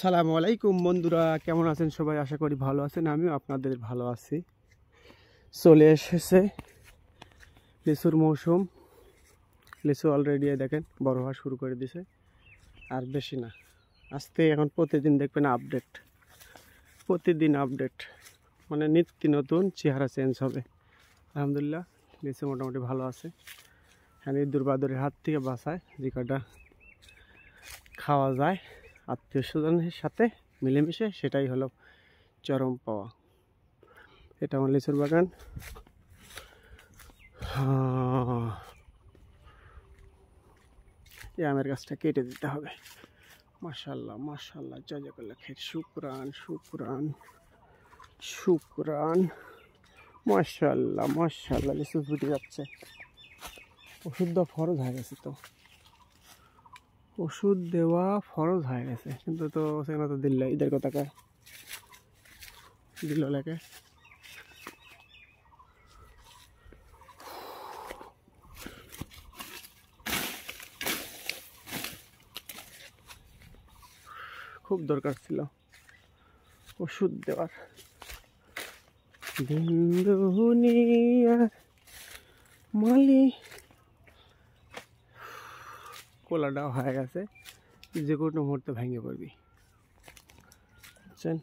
আসসালামু আলাইকুম বন্ধুরা, কেমন আছেন সবাই? আশা করি ভালো আছেন। আমিও আপনাদের ভালো আছি। চলে এসেছে লিচুর মৌসুম। লিচু অলরেডি দেখেন বড় হওয়া শুরু করে দিছে, আর বেশি না, আজকে এখন প্রতিদিন দেখবেন আপডেট, প্রতিদিন আপডেট, মানে নিত্য নতুন চেহারা চেঞ্জ হবে। আলহামদুলিল্লাহ লিচু মোটামুটি ভালো আছে। হ্যাঁ, ইঁদুর বাদুরের হাত থেকে বাঁচায়, যে কটা খাওয়া যায় আত্মীয় স্বজনের সাথে মিলেমিশে, সেটাই হলো চরম পাওয়া। এটা আমার লিচুর বাগান। এই আমের গাছটা কেটে দিতে হবে। মাশাআল্লাহ মাশাআল্লাহ, জাযাকাল্লাহ খাইর, শুকরান শুকরান শুকরান। মাশাআল্লাহ মাশাআল্লাহ, লিচু ফুটে যাচ্ছে। ওষুধ দেওয়া ফরজ হয়ে গেছে, তো ওষুধ দেওয়া ফরজ হয়ে গেছে, কিন্তু তো সেখানে তো দিল্লা ঈদের কথা কয় দিল লাগে। খুব দরকার ছিল ওষুধ দেওয়ার। দিন দুনিয়ার মালি কোলাটাও হয়ে গেছে, যে কোনো মুহূর্তে ভেঙে পড়বি, বুঝছেন।